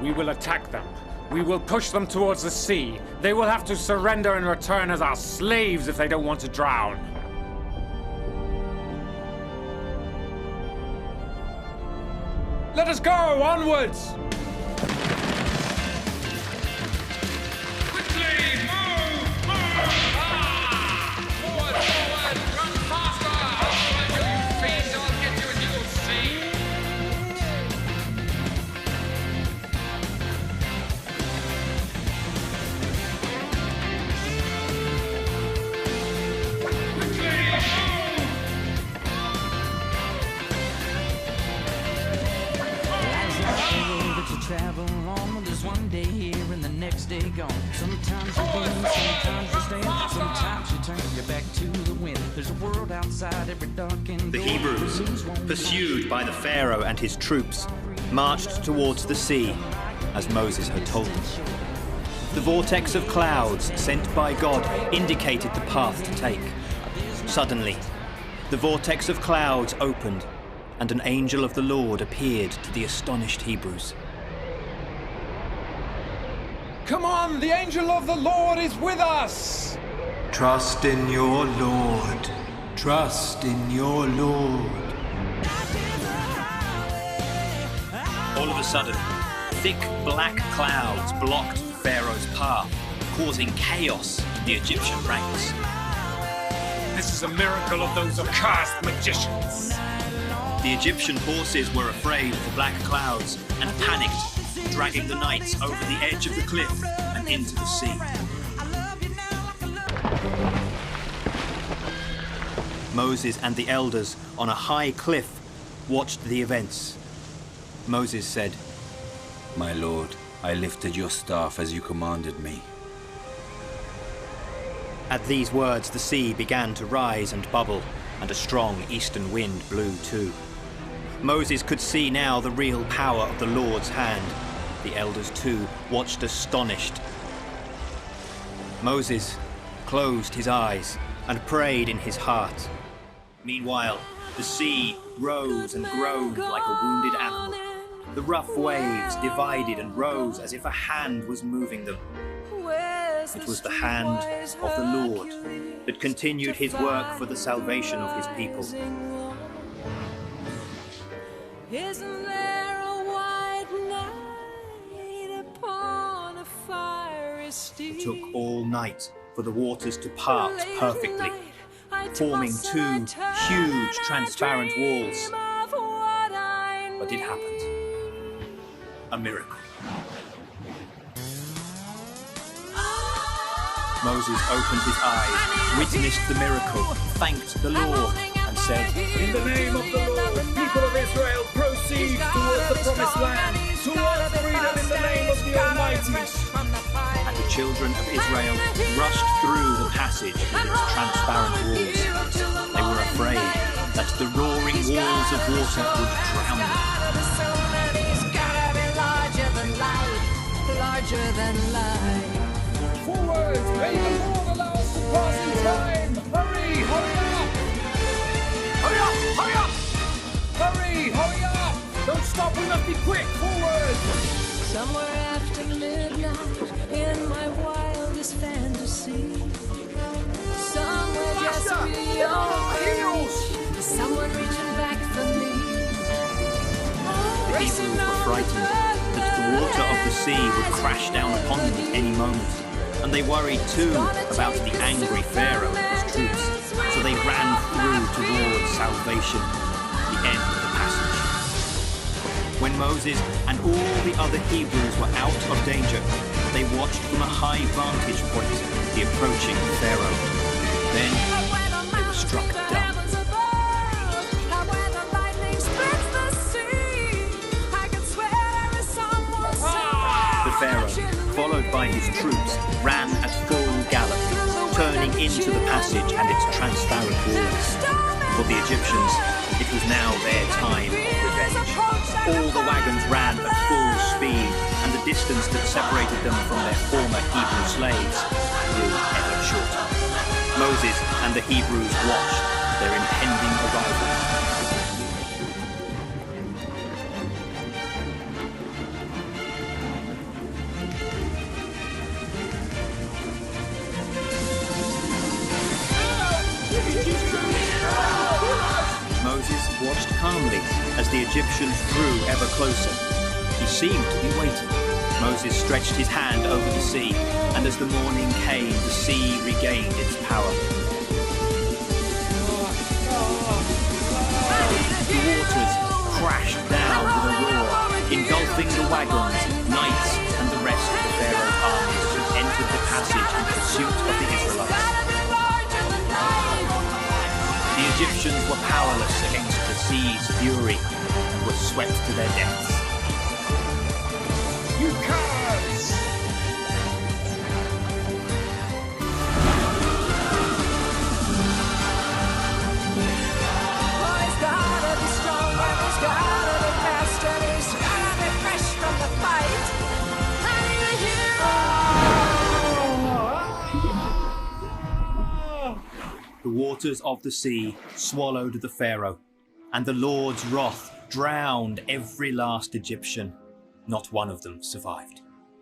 We will attack them. We will push them towards the sea. They will have to surrender and return as our slaves if they don't want to drown. Let us go! Onwards! Travel on, there's one day here and the next day gone. Sometimes you win, sometimes you stand, sometimes you turn your back to the wind. There's a world outside every darkened The Hebrews, pursued by the Pharaoh and his troops, marched towards the sea, as Moses had told them. The vortex of clouds sent by God indicated the path to take. Suddenly, the vortex of clouds opened, and an angel of the Lord appeared to the astonished Hebrews. Come on, the angel of the Lord is with us! Trust in your Lord. Trust in your Lord. All of a sudden, thick black clouds blocked Pharaoh's path, causing chaos in the Egyptian ranks. This is a miracle of those accursed magicians. The Egyptian horses were afraid of the black clouds and panicked, dragging the knights over the edge of the cliff and into the sea. Moses and the elders on a high cliff watched the events. Moses said, "My lord, I lifted your staff as you commanded me." At these words, the sea began to rise and bubble, and a strong eastern wind blew too. Moses could see now the real power of the Lord's hand. The elders too watched astonished. Moses closed his eyes and prayed in his heart. Meanwhile, the sea rose and groaned like a wounded animal. The rough waves divided and rose as if a hand was moving them. It was the hand of the Lord that continued his work for the salvation of his people. Isn't there a white knight upon a fiery steed? It took all night for the waters to part perfectly, forming two huge transparent walls. But it happened. A miracle. Moses opened his eyes, witnessed the miracle, thanked the Lord, and said, In the name of the Lord, people of Israel, proceed towards the promised land, towards freedom in the name of the Almighty. And the children of Israel rushed through the passage with its transparent walls. They were afraid that the roaring walls of water would drown them. Larger than life. Forward! May the Lord allow us to pass in time! Hurry! Hurry up! Hurry up! Hurry up! Hurry! Hurry up! Don't stop! We must be quick! Forward! Somewhere after midnight, in my wildest fantasy, somewhere just beyond, someone reaching back for me. The Hebrews were frightened that the water of the sea would crash down upon them at any moment, and they worried too about the angry Pharaoh and his troops, so they ran through towards salvation, the end of the passage. When Moses and all the other Hebrews were out of danger, they watched from a high vantage point the approaching Pharaoh. Then they were struck dumb. Pharaoh, followed by his troops, ran at full gallop, turning into the passage and its transparent walls. For the Egyptians, it was now their time of revenge. All the wagons ran at full speed, and the distance that separated them from their former Hebrew slaves grew ever shorter. Moses and the Hebrews watched their impending arrival. watched calmly as the Egyptians drew ever closer. He seemed to be waiting. Moses stretched his hand over the sea, and as the morning came, the sea regained its power. The waters crashed down with a roar, engulfing the wagons, knights, and the rest of the Pharaoh's armies who entered the passage in pursuit of the Israelites. The Egyptians were powerless against the sea's fury and were swept to their deaths. You cowards! Boys gotta be strong, and he's gotta be fast, and he's gotta be fresh from the fight. I need a hero. The waters of the sea swallowed the Pharaoh, and the Lord's wrath drowned every last Egyptian. Not one of them survived.